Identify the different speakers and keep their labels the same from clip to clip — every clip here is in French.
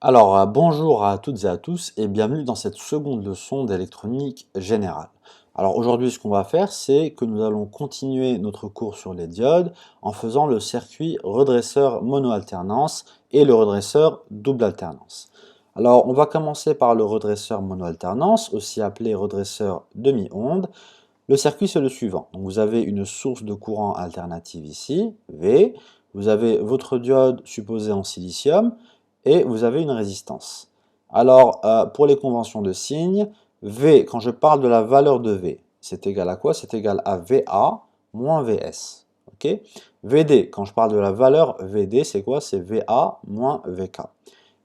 Speaker 1: Bonjour à toutes et à tous et bienvenue dans cette seconde leçon d'électronique générale. Alors aujourd'hui, ce qu'on va faire, c'est que nous allons continuer notre cours sur les diodes en faisant le circuit redresseur monoalternance et le redresseur double alternance. Alors, on va commencer par le redresseur monoalternance, aussi appelé redresseur demi-onde. Le circuit, c'est le suivant. Donc, vous avez une source de courant alternative ici, V. Vous avez votre diode supposée en silicium et vous avez une résistance. Alors, pour les conventions de signes, V, quand je parle de la valeur de V, c'est égal à quoi? C'est égal à VA moins VS. Okay, VD, quand je parle de la valeur VD, c'est quoi? C'est VA moins VK.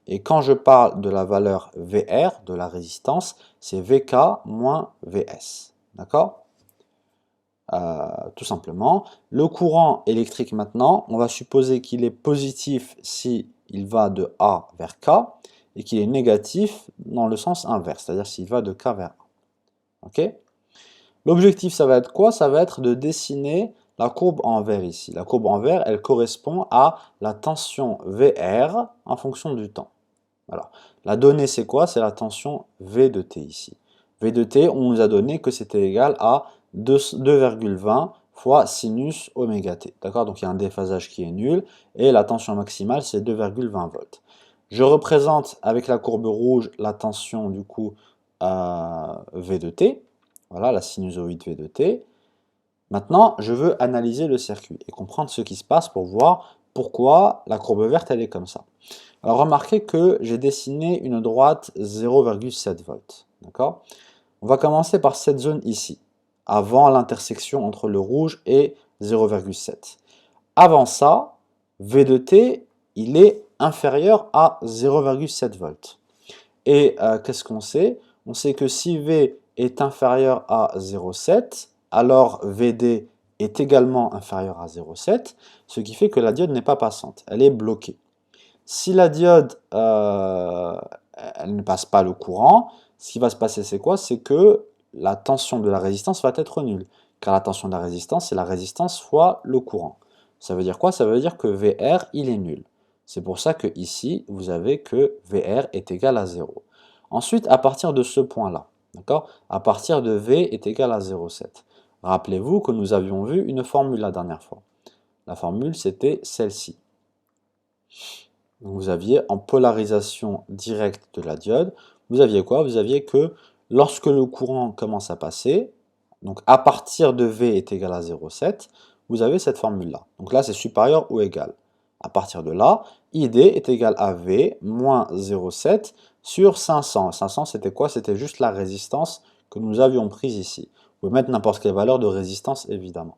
Speaker 1: Et quand je parle de la valeur VR, de la résistance, c'est VK moins VS. D'accord? Tout simplement. Le courant électrique maintenant, on va supposer qu'il est positif si il va de A vers K et qu'il est négatif dans le sens inverse, c'est-à-dire s'il va de K vers A. Ok? L'objectif, ça va être quoi? Ça va être de dessiner la courbe en vert ici. La courbe en vert, elle correspond à la tension VR en fonction du temps. Alors, la donnée, c'est quoi? C'est la tension V de t ici. V de t, on nous a donné que c'était égal à 2,20 fois sinus oméga t. D'accord? Donc, il y a un déphasage qui est nul, et la tension maximale, c'est 2,20 volts. Je représente avec la courbe rouge la tension, du coup, V de t. Voilà, la sinusoïde V de t. Maintenant, je veux analyser le circuit et comprendre ce qui se passe pour voir pourquoi la courbe verte, elle est comme ça. Alors remarquez que j'ai dessiné une droite 0,7 volts. D'accord? On va commencer par cette zone ici, avant l'intersection entre le rouge et 0,7. Avant ça, V de t, il est inférieur à 0,7 volts. Et qu'est-ce qu'on sait? On sait que si V est inférieur à 0,7, alors VD est également inférieur à 0,7, ce qui fait que la diode n'est pas passante, elle est bloquée. Si la diode elle ne passe pas le courant, ce qui va se passer, c'est quoi? C'est que la tension de la résistance va être nulle. Car la tension de la résistance, c'est la résistance fois le courant. Ça veut dire quoi? Ça veut dire que VR, il est nul. C'est pour ça que ici, vous avez que VR est égal à 0. Ensuite, à partir de ce point-là, d'accord? À partir de V est égal à 0,7. Rappelez-vous que nous avions vu une formule la dernière fois. La formule, c'était celle-ci. Vous aviez en polarisation directe de la diode, vous aviez quoi? Vous aviez que lorsque le courant commence à passer, donc à partir de V est égal à 0,7, vous avez cette formule-là. Donc là, c'est supérieur ou égal. À partir de là, ID est égal à V moins 0,7 sur 500. 500, c'était quoi? C'était juste la résistance que nous avions prise ici. Vous pouvez mettre n'importe quelle valeur de résistance, évidemment.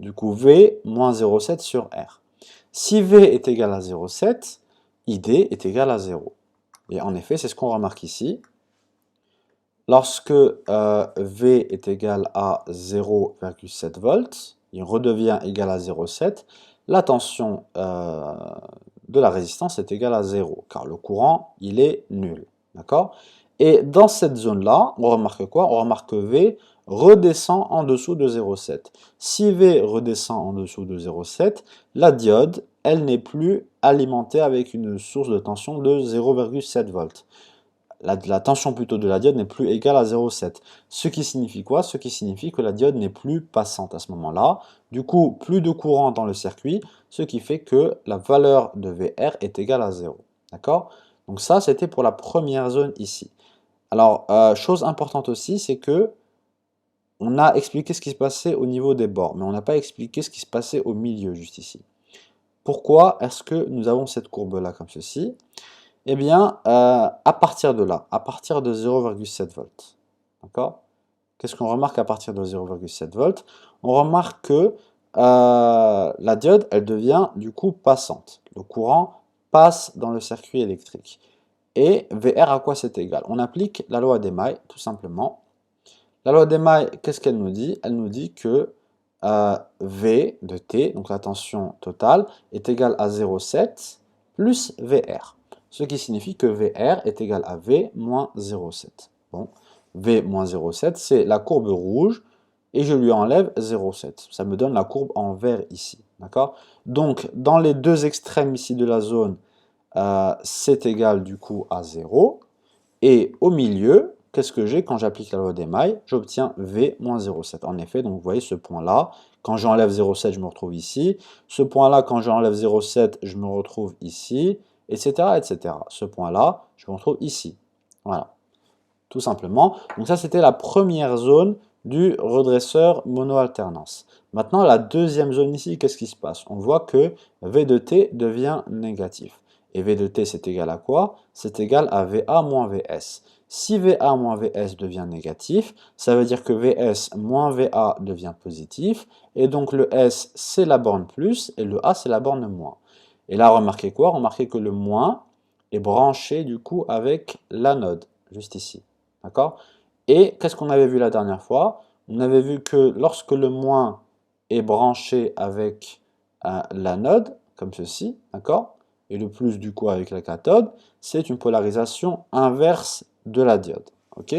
Speaker 1: Du coup, V moins 0,7 sur R. Si V est égal à 0,7, ID est égal à 0. Et en effet, c'est ce qu'on remarque ici. Lorsque V est égal à 0,7 volts, il redevient égal à 0,7, la tension de la résistance est égale à 0, car le courant, il est nul. D'accord? Et dans cette zone-là, on remarque quoi? On remarque que V redescend en dessous de 0,7. Si V redescend en dessous de 0,7, la diode, elle n'est plus alimentée avec une source de tension de 0,7 volts. La tension plutôt de la diode n'est plus égale à 0,7. Ce qui signifie quoi? Ce qui signifie que la diode n'est plus passante à ce moment-là. Du coup, plus de courant dans le circuit, ce qui fait que la valeur de VR est égale à 0. D'accord? Donc ça, c'était pour la première zone ici. Alors, chose importante aussi, c'est que on a expliqué ce qui se passait au niveau des bords, mais on n'a pas expliqué ce qui se passait au milieu, juste ici. Pourquoi est-ce que nous avons cette courbe-là comme ceci? Eh bien, à partir de là, à partir de 0,7 volts, d'accord? Qu'est-ce qu'on remarque à partir de 0,7 volts? On remarque que la diode, elle devient du coup passante. Le courant passe dans le circuit électrique. Et VR, à quoi c'est égal? On applique la loi d'Émaille, tout simplement. La loi d'Émaille, qu'est-ce qu'elle nous dit? Elle nous dit que V de T, donc la tension totale, est égale à 0,7 plus VR. Ce qui signifie que VR est égal à V moins 0,7. Bon, V moins 0,7, c'est la courbe rouge, et je lui enlève 0,7. Ça me donne la courbe en vert ici. D'accord? Donc, dans les deux extrêmes ici de la zone, c'est égal du coup à 0. Et au milieu, qu'est-ce que j'ai quand j'applique la loi d'émail? J'obtiens V moins 0,7. En effet, donc vous voyez ce point-là, quand j'enlève 0,7, je me retrouve ici. Ce point-là, quand j'enlève 0,7, je me retrouve ici, etc., etc. Ce point-là, je me retrouve ici. Voilà, tout simplement. Donc ça, c'était la première zone du redresseur mono-alternance. Maintenant, la deuxième zone ici, qu'est-ce qui se passe? On voit que V de t devient négatif. Et V de t, c'est égal à quoi? C'est égal à VA moins VS. Si VA moins VS devient négatif, ça veut dire que VS moins VA devient positif. Et donc le S, c'est la borne plus, et le A, c'est la borne moins. Et là, remarquez quoi? Remarquez que le moins est branché du coup avec l'anode, juste ici. D'accord? Et qu'est-ce qu'on avait vu la dernière fois? On avait vu que lorsque le moins est branché avec l'anode, comme ceci, d'accord? Et le plus du coup avec la cathode, c'est une polarisation inverse de la diode. Ok?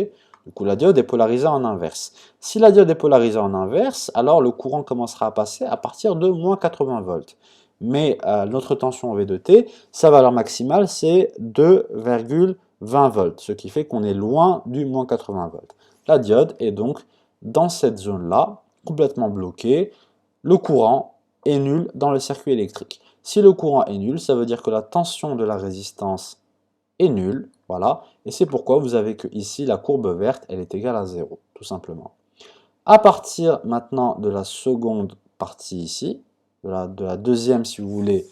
Speaker 1: Du coup, la diode est polarisée en inverse. Si la diode est polarisée en inverse, alors le courant commencera à passer à partir de moins 80 volts. Mais notre tension V de T, sa valeur maximale, c'est 2,20 volts, ce qui fait qu'on est loin du moins 80 volts. La diode est donc dans cette zone-là, complètement bloquée. Le courant est nul dans le circuit électrique. Si le courant est nul, ça veut dire que la tension de la résistance est nulle, voilà, et c'est pourquoi vous avez que ici la courbe verte, elle est égale à 0, tout simplement. À partir maintenant de la seconde partie ici, de la deuxième, si vous voulez,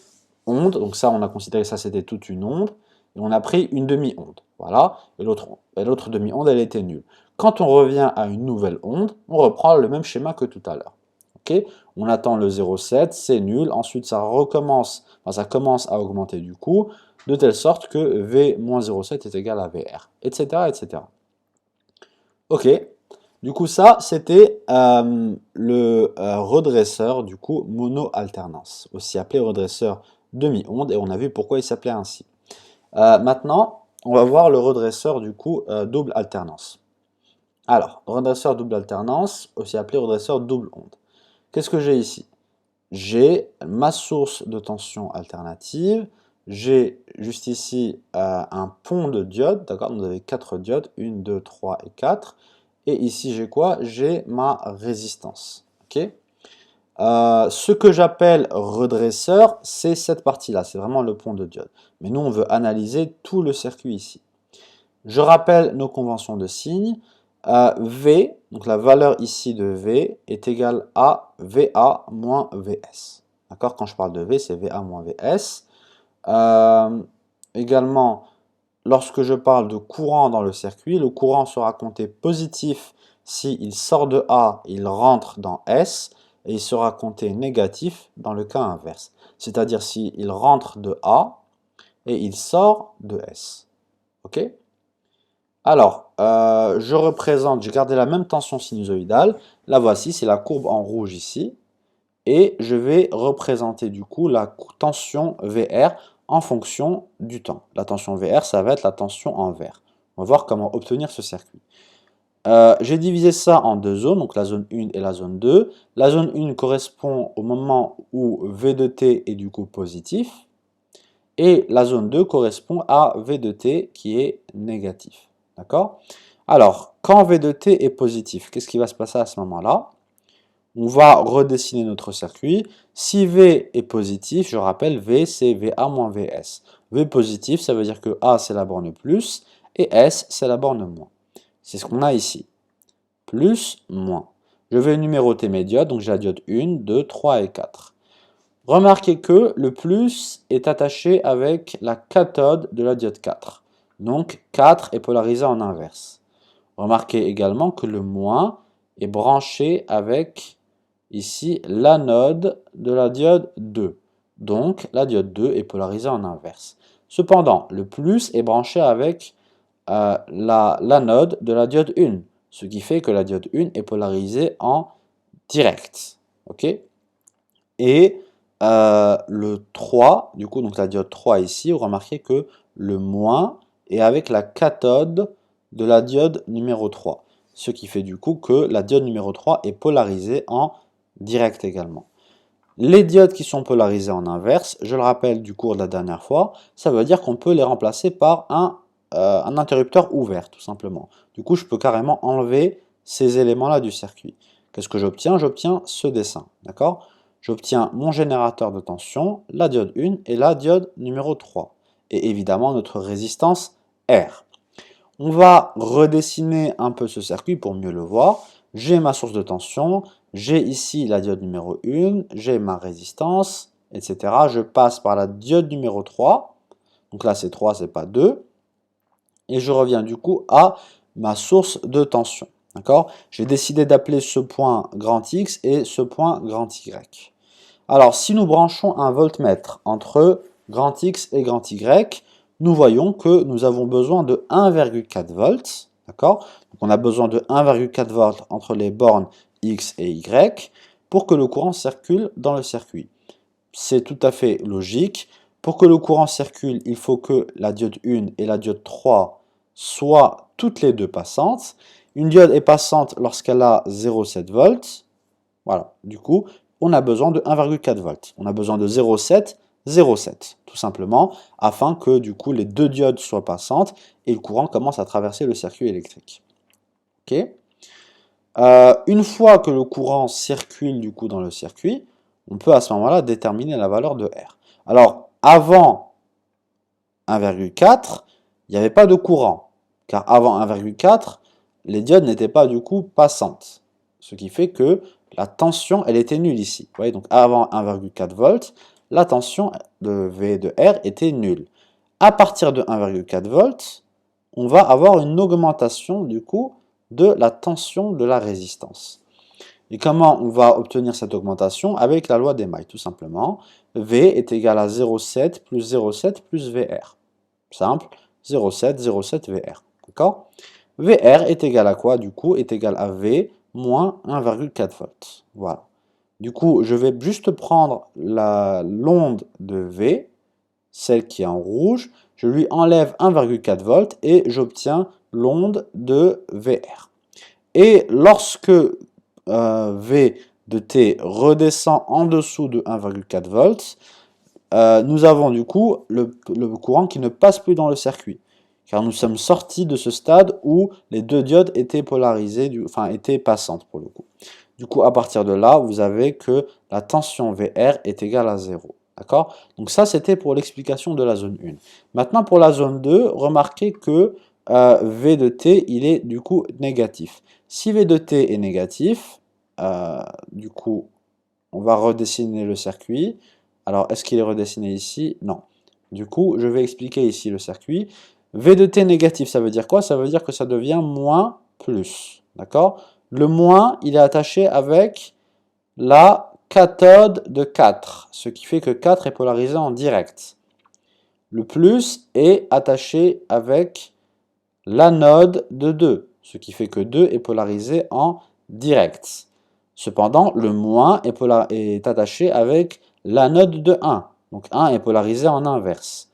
Speaker 1: onde, donc ça, on a considéré que ça, c'était toute une onde, et on a pris une demi-onde, voilà, et l'autre demi-onde, elle était nulle. Quand on revient à une nouvelle onde, on reprend le même schéma que tout à l'heure. Okay, on attend le 0,7, c'est nul, ensuite ça recommence, enfin, ça commence à augmenter du coup, de telle sorte que V moins 0,7 est égal à VR, etc., etc. Ok, du coup ça c'était le redresseur du coup mono-alternance, aussi appelé redresseur demi-onde, et on a vu pourquoi il s'appelait ainsi. Maintenant, on va voir le redresseur du coup double alternance. Alors, redresseur double alternance, aussi appelé redresseur double onde. Qu'est-ce que j'ai ici? J'ai ma source de tension alternative, j'ai juste ici un pont de diodes, d'accord? Vous avez 4 diodes, 1, 2, 3 et 4. Et ici, j'ai quoi? J'ai ma résistance. Ok? Ce que j'appelle redresseur, c'est cette partie-là, c'est vraiment le pont de diode. Mais nous, on veut analyser tout le circuit ici. Je rappelle nos conventions de signes. V, donc la valeur ici de V, est égale à VA moins VS. D'accord? Quand je parle de V, c'est VA moins VS. Également, lorsque je parle de courant dans le circuit, le courant sera compté positif s'il sort de A, il rentre dans S, et il sera compté négatif dans le cas inverse. C'est-à-dire s'il rentre de A et il sort de S. Ok? Alors, je représente, j'ai gardé la même tension sinusoïdale. La voici, c'est la courbe en rouge ici. Et je vais représenter du coup la tension VR en fonction du temps. La tension VR, ça va être la tension en vert. On va voir comment obtenir ce circuit. J'ai divisé ça en deux zones, donc la zone 1 et la zone 2. La zone 1 correspond au moment où V de t est du coup positif. Et la zone 2 correspond à V de t qui est négatif. D'accord? Alors, quand V de t est positif, qu'est-ce qui va se passer à ce moment-là? On va redessiner notre circuit. Si V est positif, je rappelle, V c'est VA moins VS. V positif, ça veut dire que A c'est la borne plus et S c'est la borne moins. C'est ce qu'on a ici. Plus, moins. Je vais numéroter mes diodes, donc j'ai la diode 1, 2, 3 et 4. Remarquez que le plus est attaché avec la cathode de la diode 4. Donc 4 est polarisé en inverse. Remarquez également que le moins est branché avec ici l'anode de la diode 2. Donc la diode 2 est polarisée en inverse. Cependant, le plus est branché avec l'anode de la diode 1, ce qui fait que la diode 1 est polarisée en direct. Ok? Et le 3, du coup, donc la diode 3 ici, vous remarquez que le moins est avec la cathode de la diode numéro 3. Ce qui fait du coup que la diode numéro 3 est polarisée en direct également. Les diodes qui sont polarisées en inverse, je le rappelle du cours de la dernière fois, ça veut dire qu'on peut les remplacer par un interrupteur ouvert, tout simplement. Du coup, je peux carrément enlever ces éléments-là du circuit. Qu'est-ce que j'obtiens? J'obtiens ce dessin, d'accord? J'obtiens mon générateur de tension, la diode 1 et la diode numéro 3. Et évidemment, notre résistance R. On va redessiner un peu ce circuit pour mieux le voir. J'ai ma source de tension, j'ai ici la diode numéro 1, j'ai ma résistance, etc. Je passe par la diode numéro 3, donc là c'est 3, c'est pas 2, et je reviens du coup à ma source de tension. D'accord? J'ai décidé d'appeler ce point grand X et ce point grand Y. Alors, si nous branchons un voltmètre entre grand X et grand Y, nous voyons que nous avons besoin de 1,4 volts. D'accord? Donc, on a besoin de 1,4 volts entre les bornes X et Y pour que le courant circule dans le circuit. C'est tout à fait logique. Pour que le courant circule, il faut que la diode 1 et la diode 3 soient toutes les deux passantes. Une diode est passante lorsqu'elle a 0,7 volts. Voilà, du coup, on a besoin de 1,4 volts. On a besoin de 0,7, 0,7, tout simplement, afin que du coup les deux diodes soient passantes et le courant commence à traverser le circuit électrique. Ok. Une fois que le courant circule du coup dans le circuit, on peut à ce moment-là déterminer la valeur de R. Alors, avant 1,4, il n'y avait pas de courant, car avant 1,4, les diodes n'étaient pas du coup passantes. Ce qui fait que la tension, elle était nulle ici. Vous voyez, donc avant 1,4 volts, la tension de V et de R était nulle. À partir de 1,4 volts, on va avoir une augmentation du coup de la tension de la résistance. Et comment on va obtenir cette augmentation? Avec la loi d'Emaille, tout simplement. V est égal à 0,7 plus 0,7 plus VR. Simple, 0,7, 0,7 VR. D'accord? VR est égal à quoi, du coup? Est égal à V moins 1,4 volts. Voilà. Du coup, je vais juste prendre l'onde de V, celle qui est en rouge, je lui enlève 1,4 volts et j'obtiens l'onde de VR. Et lorsque V de T redescend en dessous de 1,4 volts, nous avons du coup le courant qui ne passe plus dans le circuit. Car nous sommes sortis de ce stade où les deux diodes étaient polarisées, enfin étaient passantes pour le coup. Du coup, à partir de là, vous avez que la tension VR est égale à 0. D'accord? Donc ça, c'était pour l'explication de la zone 1. Maintenant, pour la zone 2, remarquez que V de T, il est du coup négatif. Si V de T est négatif, du coup, on va redessiner le circuit. Alors, est-ce qu'il est redessiné ici? Non. Du coup, je vais expliquer ici le circuit. V de T négatif, ça veut dire quoi? Ça veut dire que ça devient moins plus. D'accord? Le moins, il est attaché avec la cathode de 4, ce qui fait que 4 est polarisé en direct. Le plus est attaché avec l'anode de 2, ce qui fait que 2 est polarisé en direct. Cependant, le moins est attaché avec l'anode de 1, donc 1 est polarisé en inverse.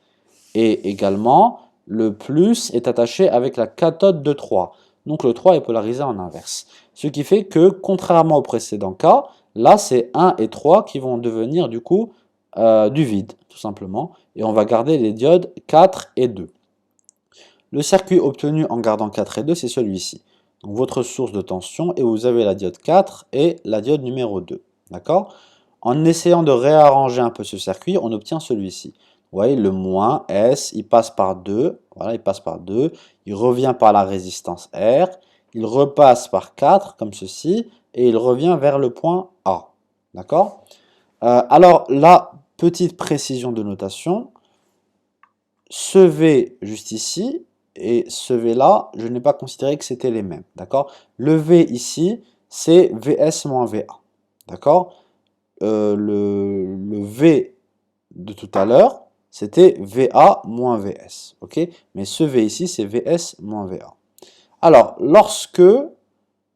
Speaker 1: Et également, le plus est attaché avec la cathode de 3, donc le 3 est polarisé en inverse. Ce qui fait que, contrairement au précédent cas, là c'est 1 et 3 qui vont devenir du coup du vide, tout simplement, et on va garder les diodes 4 et 2. Le circuit obtenu en gardant 4 et 2, c'est celui-ci. Donc votre source de tension, et vous avez la diode 4 et la diode numéro 2. D'accord? En essayant de réarranger un peu ce circuit, on obtient celui-ci. Vous voyez, le moins S, il passe par 2. Voilà, il passe par 2. Il revient par la résistance R. Il repasse par 4, comme ceci. Et il revient vers le point A. D'accord? Alors, la petite précision de notation. Ce V juste ici, et ce V là, je n'ai pas considéré que c'était les mêmes, d'accord? Le V ici, c'est VS moins VA, d'accord? Le V de tout à l'heure, c'était VA moins VS, ok? Mais ce V ici, c'est VS moins VA. Alors, lorsque le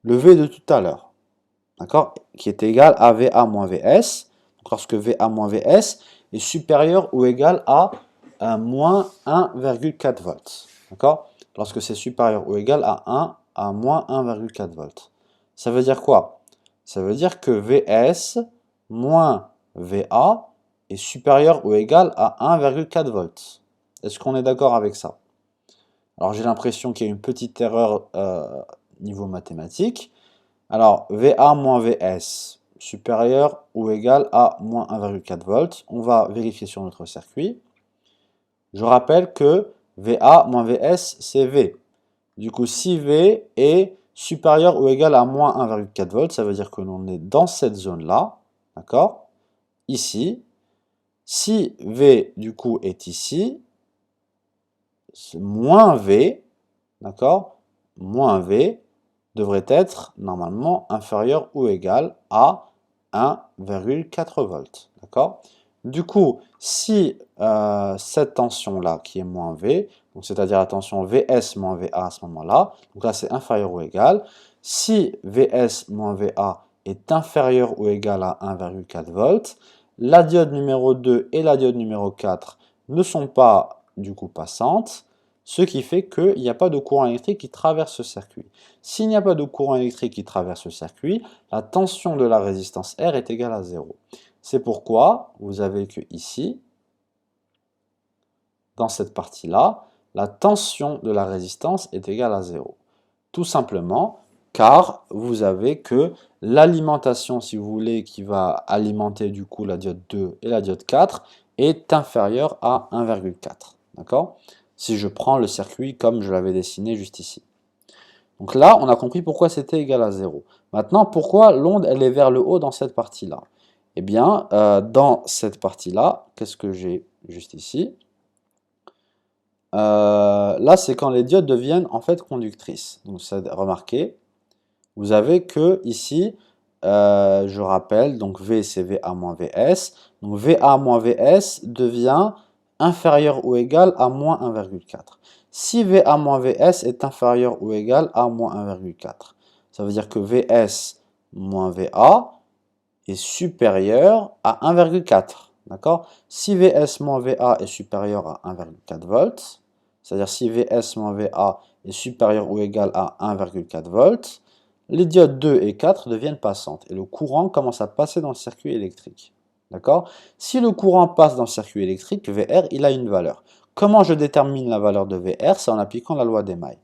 Speaker 1: V de tout à l'heure, d'accord, qui est égal à VA moins VS, donc lorsque VA moins VS est supérieur ou égal à moins 1,4 volts. D'accord? Lorsque c'est supérieur ou égal à 1 à moins 1,4 volts. Ça veut dire quoi? Ça veut dire que VS moins VA est supérieur ou égal à 1,4 volts. Est-ce qu'on est d'accord avec ça? Alors j'ai l'impression qu'il y a une petite erreur niveau mathématique. Alors VA moins VS supérieur ou égal à moins 1,4 volts. On va vérifier sur notre circuit. Je rappelle que VA moins VS c'est V. Du coup si V est supérieur ou égal à moins 1,4 volts, ça veut dire que l'on est dans cette zone-là, d'accord? Ici. Si V du coup est ici, moins V, d'accord? Moins V devrait être normalement inférieur ou égal à 1,4 volts, d'accord? Du coup, si cette tension-là, qui est moins V, c'est-à-dire la tension Vs moins Va à ce moment-là, donc là c'est inférieur ou égal, si Vs moins Va est inférieur ou égal à 1,4 volts, la diode numéro 2 et la diode numéro 4 ne sont pas du coup passantes, ce qui fait qu'il n'y a pas de courant électrique qui traverse ce circuit. S'il n'y a pas de courant électrique qui traverse ce circuit, la tension de la résistance R est égale à 0. C'est pourquoi vous avez que ici, dans cette partie-là, la tension de la résistance est égale à 0. Tout simplement car vous avez que l'alimentation, si vous voulez, qui va alimenter du coup la diode 2 et la diode 4 est inférieure à 1,4. D'accord? Si je prends le circuit comme je l'avais dessiné juste ici. Donc là, on a compris pourquoi c'était égal à 0. Maintenant, pourquoi l'onde, elle est vers le haut dans cette partie-là? Eh bien, dans cette partie-là, qu'est-ce que j'ai juste ici? Là, c'est quand les diodes deviennent en fait conductrices. Donc, remarquez, vous avez que ici, je rappelle, donc V c'est VA moins VS. Donc VA moins VS devient inférieur ou égal à moins 1,4. Si VA moins VS est inférieur ou égal à moins 1,4, ça veut dire que VS moins VA est supérieur à 1,4. D'accord? Si VS moins VA est supérieur à 1,4 volts, c'est-à-dire si VS moins VA est supérieur ou égal à 1,4 volts, les diodes 2 et 4 deviennent passantes et le courant commence à passer dans le circuit électrique. D'accord? Si le courant passe dans le circuit électrique, VR, il a une valeur. Comment je détermine la valeur de VR? C'est en appliquant la loi des mailles.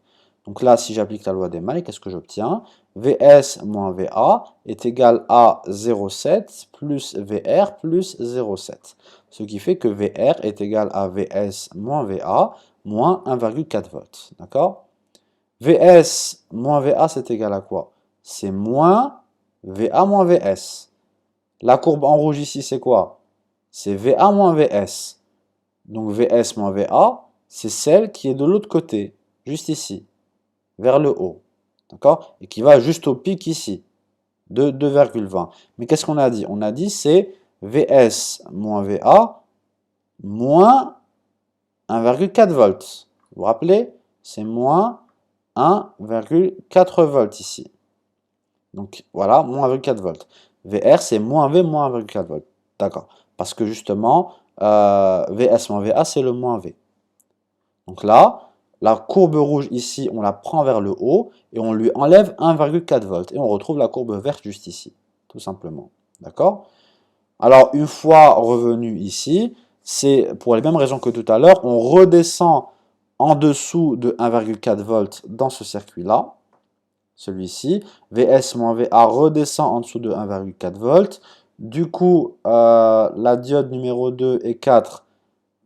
Speaker 1: Donc là, si j'applique la loi des mailles, qu'est-ce que j'obtiens? Vs moins Va est égal à 0,7 plus VR plus 0,7. Ce qui fait que VR est égal à Vs moins Va moins 1,4 volts. D'accord? Vs moins Va, c'est égal à quoi? C'est moins Va moins Vs. La courbe en rouge ici, c'est quoi? C'est Va moins Vs. Donc Vs moins Va, c'est celle qui est de l'autre côté, juste ici, vers le haut. D'accord? Et qui va juste au pic ici, de 2,20. Mais qu'est-ce qu'on a dit? On a dit c'est Vs moins Va moins 1,4 volts. Vous vous rappelez? C'est moins 1,4 volts ici. Donc voilà, moins 1,4 volts. VR, c'est moins V moins 1,4 volts. D'accord. Parce que justement, Vs moins Va, c'est le moins V. Donc là, la courbe rouge ici, on la prend vers le haut et on lui enlève 1,4 volts. Et on retrouve la courbe verte juste ici, tout simplement. D'accord? Alors, une fois revenu ici, c'est pour les mêmes raisons que tout à l'heure, on redescend en dessous de 1,4 volts dans ce circuit-là, celui-ci. Vs moins Va redescend en dessous de 1,4 volts. Du coup, la diode numéro 2 et 4,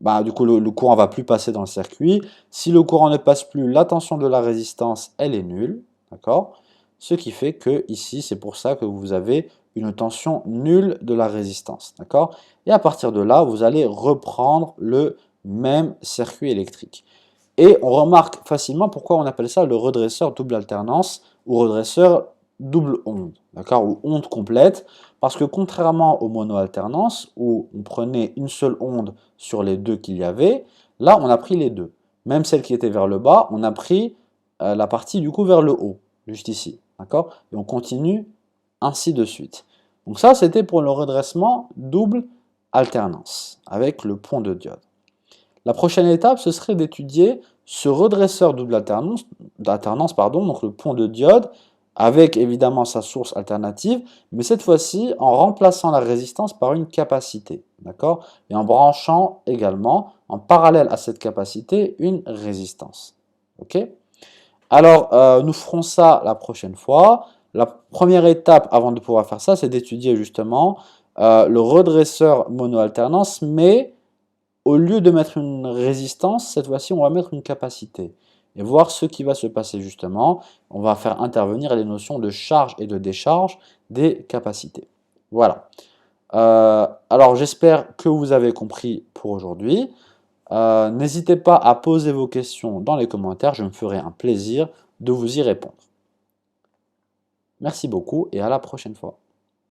Speaker 1: bah, du coup, le courant ne va plus passer dans le circuit. Si le courant ne passe plus, la tension de la résistance, elle est nulle. D'accord? Ce qui fait que ici, c'est pour ça que vous avez une tension nulle de la résistance. D'accord? Et à partir de là, vous allez reprendre le même circuit électrique. Et on remarque facilement pourquoi on appelle ça le redresseur double alternance ou redresseur double onde, d'accord, ou onde complète, parce que contrairement aux mono-alternances, où on prenait une seule onde sur les deux qu'il y avait, là on a pris les deux. Même celle qui était vers le bas, on a pris la partie du coup vers le haut, juste ici, d'accord, et on continue ainsi de suite. Donc ça c'était pour le redressement double alternance, avec le pont de diode. La prochaine étape, ce serait d'étudier ce redresseur double alternance, donc le pont de diode,
Speaker 2: avec évidemment sa source alternative, mais cette fois-ci en remplaçant la résistance par une capacité, d'accord? Et en branchant également, en parallèle à cette capacité, une résistance, ok? Alors, nous ferons ça la prochaine fois. La première étape avant de pouvoir faire ça, c'est d'étudier justement le redresseur mono-alternance, mais au lieu de mettre une résistance, cette fois-ci, on va mettre une capacité. Et voir ce qui va se passer justement. On va faire intervenir les notions de charge et de décharge des capacités. Voilà. Alors, j'espère que vous avez compris pour aujourd'hui. N'hésitez pas à poser vos questions dans les commentaires. Je me ferai un plaisir de vous y répondre. Merci beaucoup et à la prochaine fois.